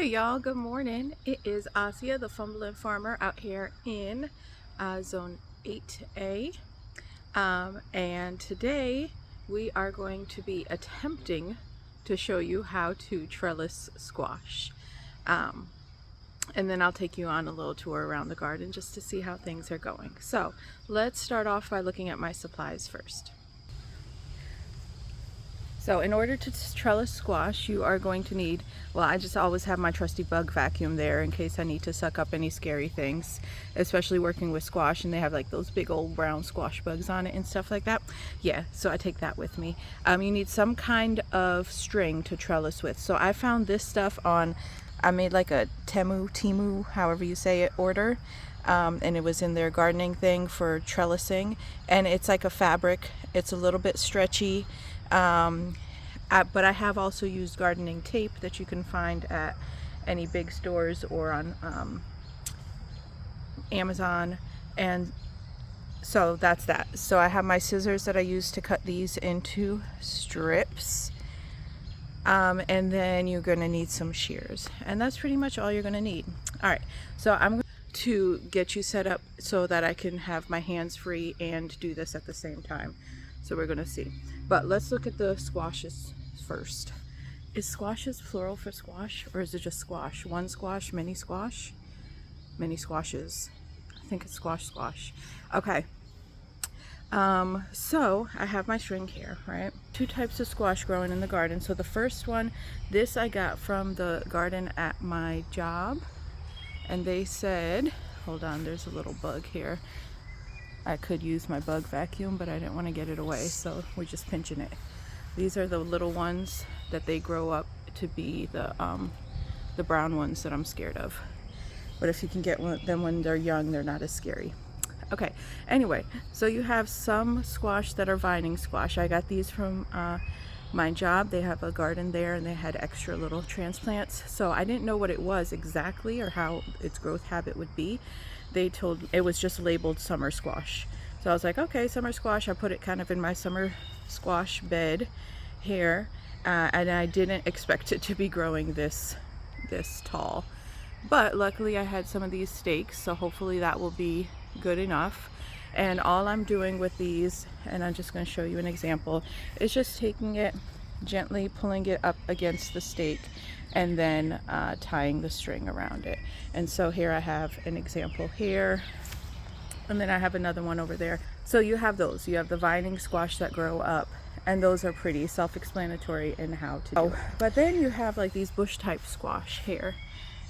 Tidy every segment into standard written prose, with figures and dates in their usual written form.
Hey y'all, good morning. It is Asia, the fumbling farmer, out here in zone 8A. And today we are going to be attempting to show you how to trellis squash. And then I'll take you on a little tour around the garden just to see how things are going. So let's start off by looking at my supplies first. So in order to trellis squash, you are going to need, well, I just always have my trusty bug vacuum there in case I need to suck up any scary things, especially working with squash and they have like those big old brown squash bugs on it and stuff like that. Yeah, so I take that with me. You need some kind of string to trellis with. So I found this stuff on, I made like a Temu, however you say it, order. And it was in their gardening thing for trellising, and it's like a fabric. It's a little bit stretchy. But I have also used gardening tape that you can find at any big stores or on Amazon, and so that's that. So I have my scissors that I use to cut these into strips, and then you're going to need some shears, and that's pretty much all you're going to need. Alright, so I'm going to get you set up so that I can have my hands free and do this at the same time. So we're going to see. But let's look at the squashes first. Is squashes plural for squash, or is it just squash? One squash, many squash? Many squashes. I think it's squash. Okay. So I have my string here, right? Two types of squash growing in the garden. So the first one, this I got from the garden at my job. And they said, hold on, there's a little bug here. I could use my bug vacuum, but I didn't want to get it away, so we're just pinching it. These are the little ones that they grow up to be the brown ones that I'm scared of. But if you can get them when they're young, they're not as scary. Okay, anyway, so you have some squash that are vining squash. I got these from my job. They have a garden there and they had extra little transplants. So I didn't know what it was exactly or how its growth habit would be. They told it was just labeled summer squash. So I was like, okay, summer squash. I put it kind of in my summer squash bed here, and I didn't expect it to be growing this tall. But luckily I had some of these stakes, so hopefully that will be good enough. And all I'm doing with these, and I'm just going to show you an example, is just taking it gently, pulling it up against the stake, and then tying the string around it. And so here I have an example here, and then I have another one over there. So you have those. You have the vining squash that grow up, and those are pretty self-explanatory in how to do it. But then you have like these bush type squash here.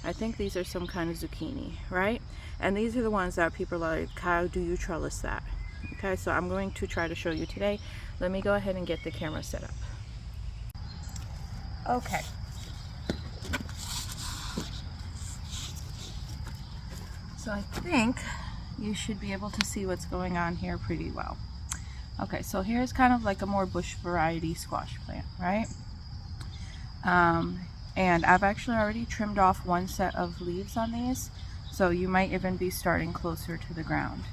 I think these are some kind of zucchini, right? And these are the ones that people are like, how do you trellis that? Okay, so I'm going to try to show you today. Let me go ahead and get the camera set up. Okay. So I think you should be able to see what's going on here pretty well. Okay, so here's kind of like a more bush variety squash plant, right? And I've actually already trimmed off one set of leaves on these, so you might even be starting closer to the ground.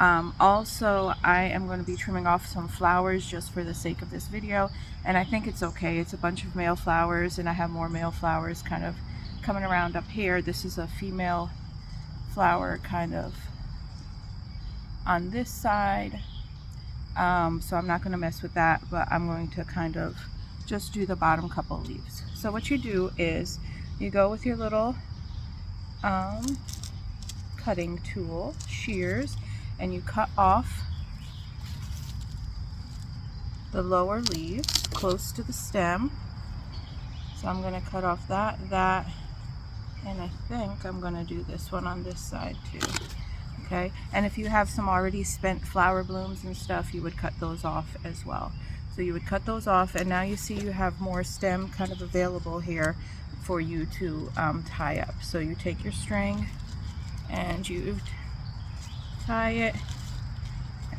Also, I am going to be trimming off some flowers just for the sake of this video, and I think it's okay. It's a bunch of male flowers, and I have more male flowers kind of coming around up here. This is a female flower kind of on this side, so I'm not going to mess with that, but I'm going to kind of just do the bottom couple leaves. So what you do is you go with your little cutting tool, shears, and you cut off the lower leaves close to the stem. So I'm going to cut off that, and I think I'm going to do this one on this side too. Okay, and if you have some already spent flower blooms and stuff, you would cut those off as well. So you would cut those off, and now you see you have more stem kind of available here for you to tie up. So you take your string and you tie it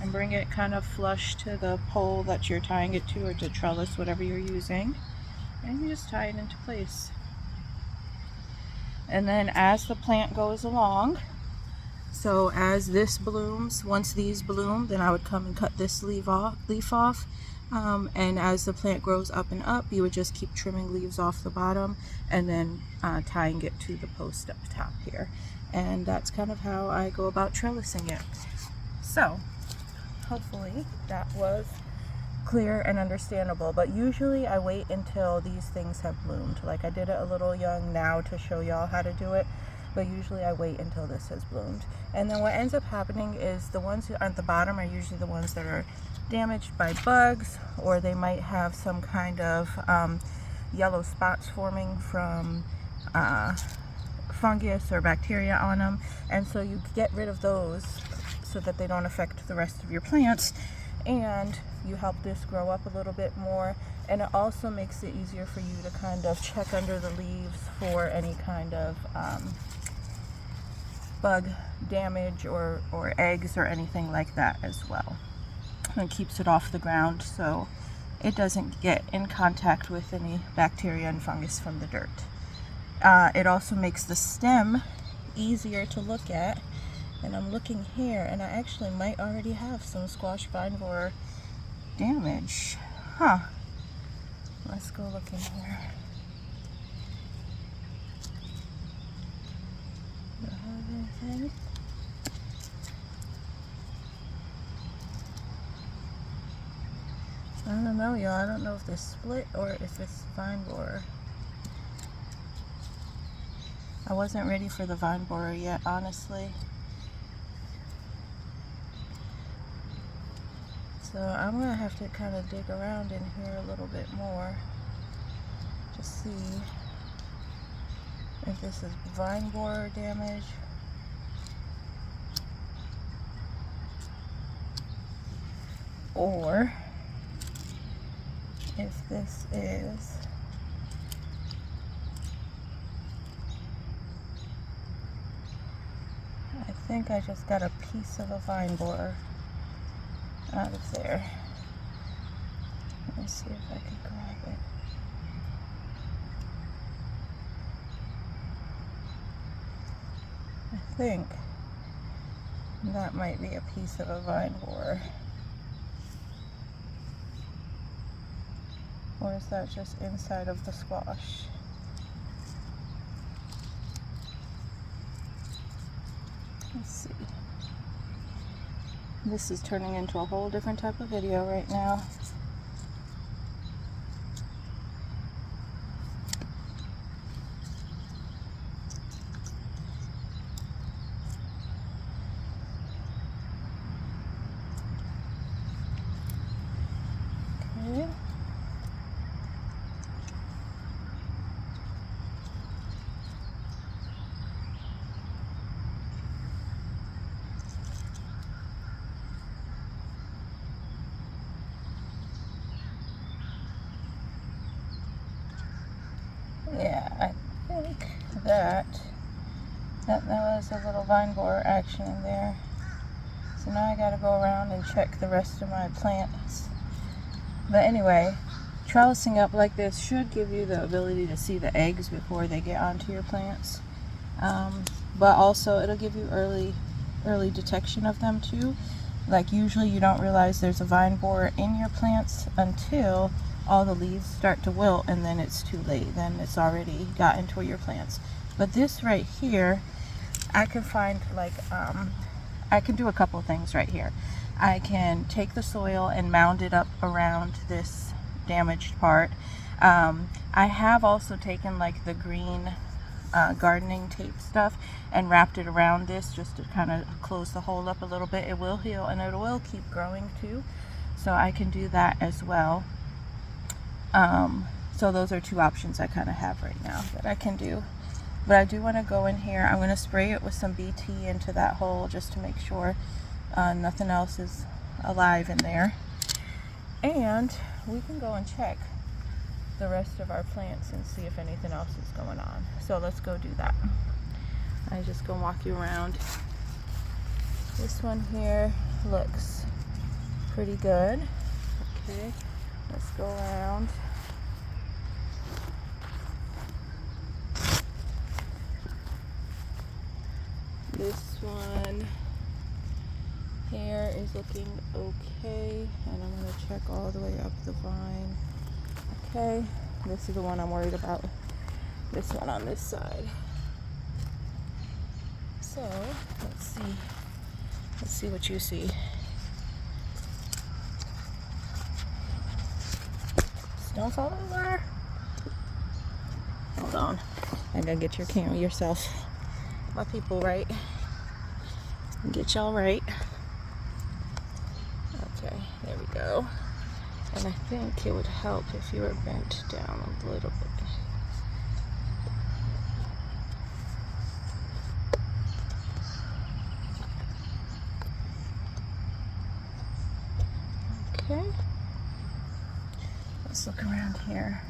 and bring it kind of flush to the pole that you're tying it to, or to trellis, whatever you're using, and you just tie it into place. And then as the plant goes along, so as this blooms, once these bloom, then I would come and cut this leaf off, And as the plant grows up and up, you would just keep trimming leaves off the bottom and then tying it to the post up top here. And that's kind of how I go about trellising it. So hopefully that was clear and understandable, but usually I wait until these things have bloomed. Like I did it a little young now to show y'all how to do it, but usually I wait until this has bloomed. And then what ends up happening is the ones at the bottom are usually the ones that are damaged by bugs, or they might have some kind of yellow spots forming from fungus or bacteria on them, and so you get rid of those so that they don't affect the rest of your plants, and you help this grow up a little bit more. And it also makes it easier for you to kind of check under the leaves for any kind of bug damage or eggs or anything like that as well. And keeps it off the ground so it doesn't get in contact with any bacteria and fungus from the dirt. It also makes the stem easier to look at, and I'm looking here and I actually might already have some squash vine borer damage. Let's go look in here. Do I have anything? I don't know, y'all. I don't know if this split or if it's vine borer. I wasn't ready for the vine borer yet, honestly. So I'm going to have to kind of dig around in here a little bit more to see if this is vine borer damage or if this is I think I just got a piece of a vine borer out of there. Let me see if I can grab it. I think that might be a piece of a vine borer. Or is that just inside of the squash? Let's see. This is turning into a whole different type of video right now. Okay. Yeah, I think that was a little vine borer action in there. So now I gotta go around and check the rest of my plants. But anyway, trellising up like this should give you the ability to see the eggs before they get onto your plants. But also it'll give you early detection of them too. Like usually you don't realize there's a vine borer in your plants until all the leaves start to wilt, and then it's too late. Then it's already got into your plants. But this right here, I can find like, I can do a couple things right here. I can take the soil and mound it up around this damaged part. I have also taken like the green gardening tape stuff and wrapped it around this just to kind of close the hole up a little bit. It will heal and it will keep growing too. So I can do that as well. So those are two options I kind of have right now that I can do. But I do want to go in here. I'm going to spray it with some BT into that hole just to make sure nothing else is alive in there. And we can go and check the rest of our plants and see if anything else is going on. So let's go do that. I just go walk you around. This one here looks pretty good. Okay, let's go around. This one here is looking okay, and I'm going to check all the way up the vine. Okay, this is the one I'm worried about, this one on this side. So let's see what you see. Don't fall over. Hold on, I gotta get your camera yourself. My people right. Get y'all right. Okay, there we go. And I think it would help if you were bent down a little bit. Okay. Let's look around here.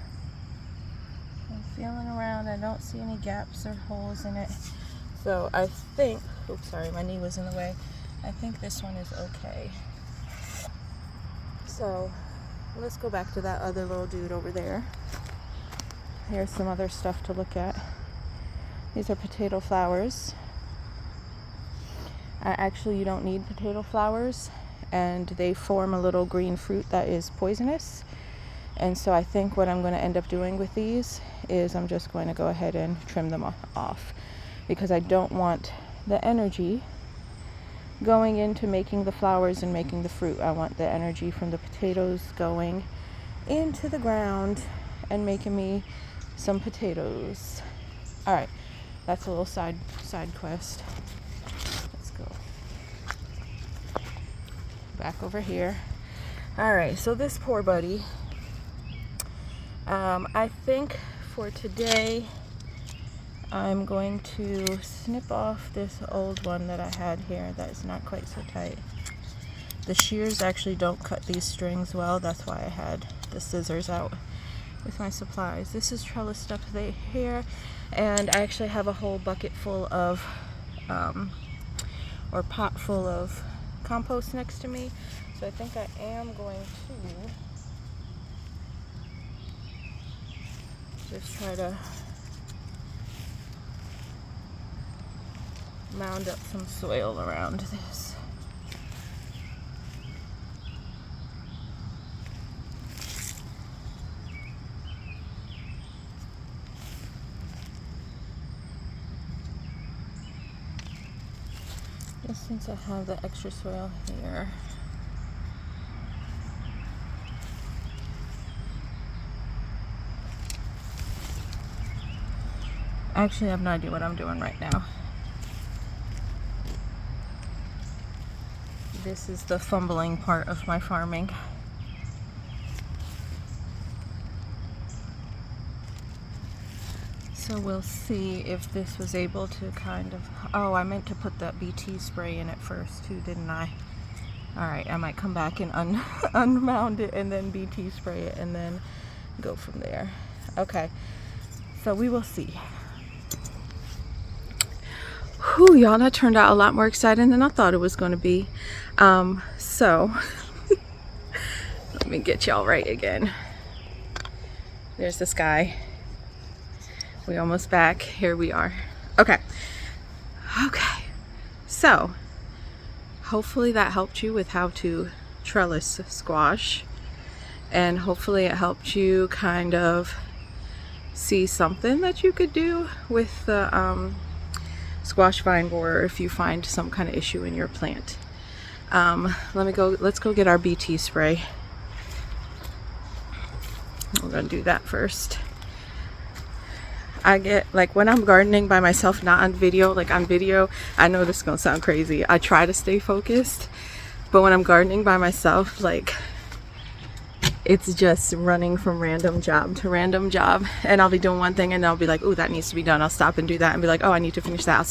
I'm feeling around. I don't see any gaps or holes in it. So I think, oops, sorry, my knee was in the way. I think this one is okay. So let's go back to that other little dude over there. Here's some other stuff to look at. These are potato flowers. Actually, you don't need potato flowers, and they form a little green fruit that is poisonous. And so I think what I'm going to end up doing with these is I'm just going to go ahead and trim them off, because I don't want the energy going into making the flowers and making the fruit. I want the energy from the potatoes going into the ground and making me some potatoes. All right, that's a little side quest. Let's go back over here. All right, so this poor buddy, I think for today I'm going to snip off this old one that I had here that is not quite so tight. The shears actually don't cut these strings well. That's why I had the scissors out with my supplies. This is trellis stuff here, and I actually have a whole bucket full of, or pot full of compost next to me. So I think I am going to just try to mound up some soil around this. Just since I have the extra soil here. Actually, I have no idea what I'm doing right now. This is the fumbling part of my farming. So we'll see if this was able to kind of, oh, I meant to put that BT spray in it first too, didn't I? All right, I might come back and unmound it and then BT spray it and then go from there. Okay, so we will see. Whew, y'all, that turned out a lot more exciting than I thought it was going to be. So let me get y'all right again. There's the sky. We almost back. Here we are. Okay. So hopefully that helped you with how to trellis squash, and hopefully it helped you kind of see something that you could do with the squash vine borer if you find some kind of issue in your plant. Let's go get our BT spray. We're gonna do that first. I get, like, when I'm gardening by myself, not on video, like on video, I know this is gonna sound crazy, I try to stay focused, but when I'm gardening by myself, like, it's just running from random job to random job, and I'll be doing one thing and I'll be like, oh, that needs to be done. I'll stop and do that and be like, oh, I need to finish that. I'll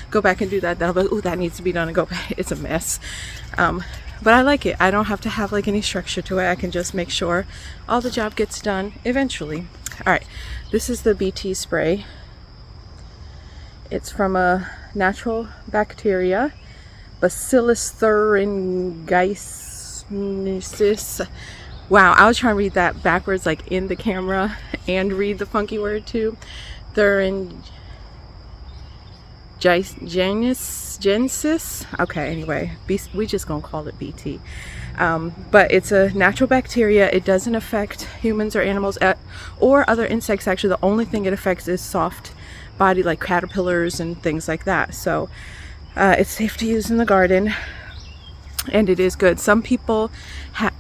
go back and do that. Then I'll be like, oh, that needs to be done, and go back. It's a mess. But I like it. I don't have to have like any structure to it. I can just make sure all the job gets done eventually. All right, this is the BT spray. It's from a natural bacteria, Bacillus thuringiensis. Wow, I was trying to read that backwards, like in the camera, and read the funky word too. Genesis. Okay, anyway, we just gonna call it BT. But it's a natural bacteria. It doesn't affect humans or animals or other insects. Actually, the only thing it affects is soft body, like caterpillars and things like that. So it's safe to use in the garden, and it is good. Some people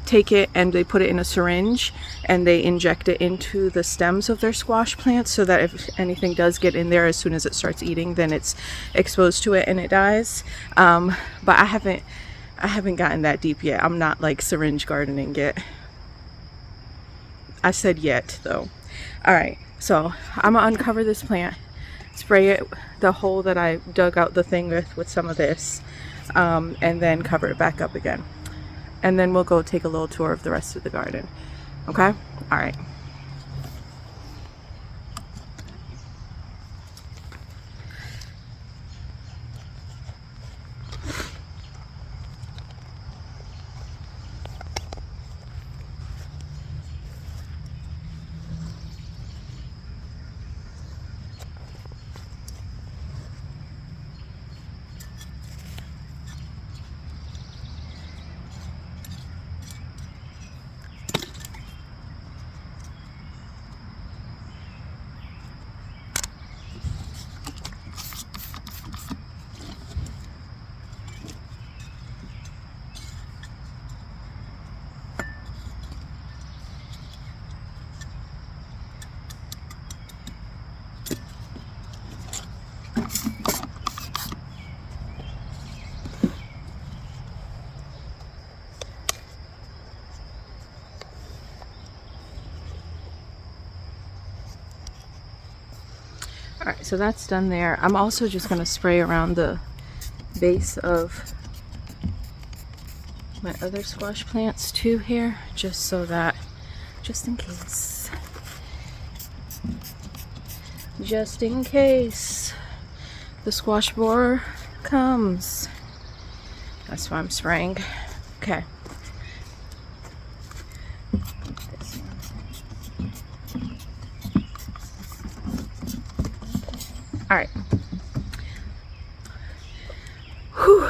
take it and they put it in a syringe and they inject it into the stems of their squash plants, so that if anything does get in there, as soon as it starts eating, then it's exposed to it and it dies. But I haven't gotten that deep yet. I'm not like syringe gardening yet. I said yet though. All right, so I'm gonna uncover this plant, spray it, the hole that I dug out the thing with some of this, and then cover it back up again. And then we'll go take a little tour of the rest of the garden. Okay? All right. Alright, so that's done there. I'm also just going to spray around the base of my other squash plants too here, just so that, just in case the squash borer comes. That's why I'm spraying. Okay. All right. Whew.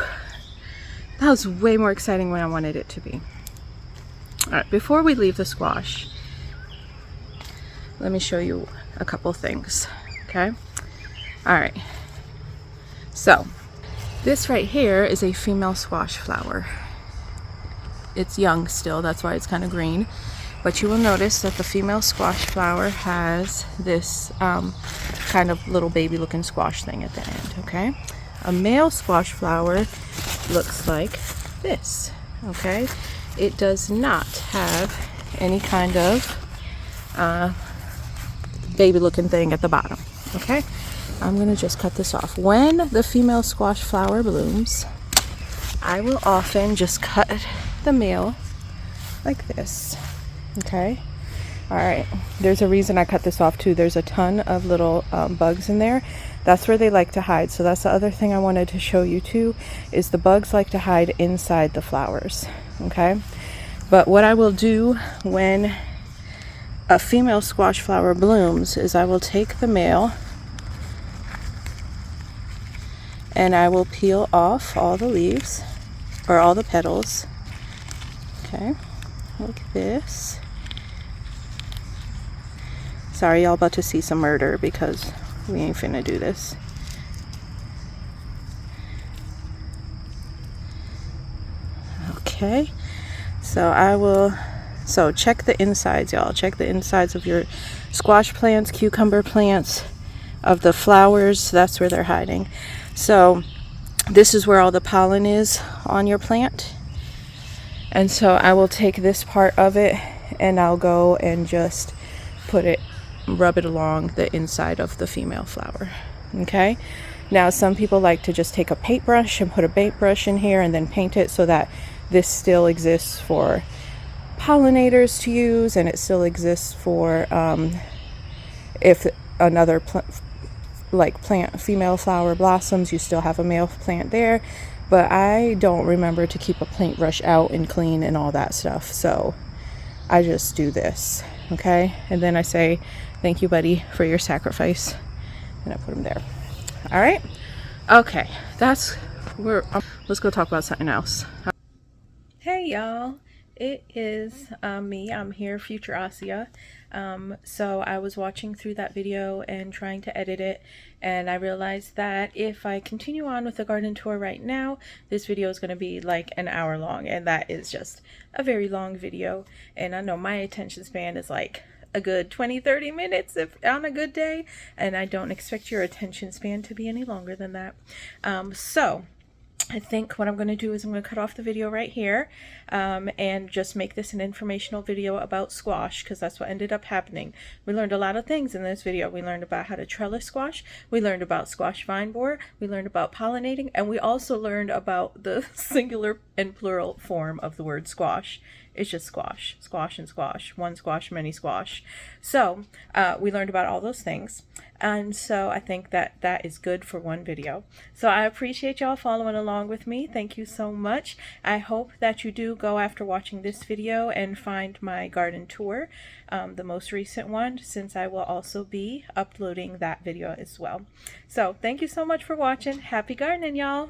That was way more exciting than I wanted it to be. All right, before we leave the squash, let me show you a couple things, okay? All right. So, this right here is a female squash flower. It's young still, that's why it's kind of green. But you will notice that the female squash flower has this kind of little baby looking squash thing at the end, okay? A male squash flower looks like this, okay? It does not have any kind of baby looking thing at the bottom, okay? I'm gonna just cut this off. When the female squash flower blooms, I will often just cut the male like this. Okay, all right, there's a reason I cut this off too. There's a ton of little bugs in there. That's where they like to hide. So that's the other thing I wanted to show you too, is the bugs like to hide inside the flowers. Okay, but what I will do when a female squash flower blooms is I will take the male and I will peel off all the leaves, or all the petals. Okay, like this. Sorry, y'all about to see some murder because we ain't finna do this. Okay, so check the insides, y'all. Check the insides of your squash plants, cucumber plants, of the flowers. That's where they're hiding. So this is where all the pollen is on your plant. And so I will take this part of it and I'll go and just rub it along the inside of the female flower. Okay, now some people like to just take a paintbrush and put a paintbrush in here and then paint it so that this still exists for pollinators to use, and it still exists for if another plant female flower blossoms, you still have a male plant there. But I don't remember to keep a paintbrush out and clean and all that stuff, so I just do this. Okay, and then I say thank you, buddy, for your sacrifice, and I put them there. All right, Okay, that's where. Let's go talk about something else. Hey y'all, it is me. I'm here, Future Asia. So I was watching through that video and trying to edit it, and I realized that if I continue on with the garden tour right now, this video is going to be like an hour long, and that is just a very long video. And I know my attention span is like a good 20-30 minutes if on a good day, and I don't expect your attention span to be any longer than that. So I think what I'm going to do is I'm going to cut off the video right here and just make this an informational video about squash, because that's what ended up happening. We learned a lot of things in this video. We learned about how to trellis squash, we learned about squash vine borer, we learned about pollinating, and we also learned about the singular and plural form of the word squash. It's just squash, squash and squash, one squash, many squash. So we learned about all those things. And so I think that that is good for one video. So I appreciate y'all following along with me. Thank you so much. I hope that you do go after watching this video and find my garden tour, the most recent one, since I will also be uploading that video as well. So thank you so much for watching. Happy gardening, y'all.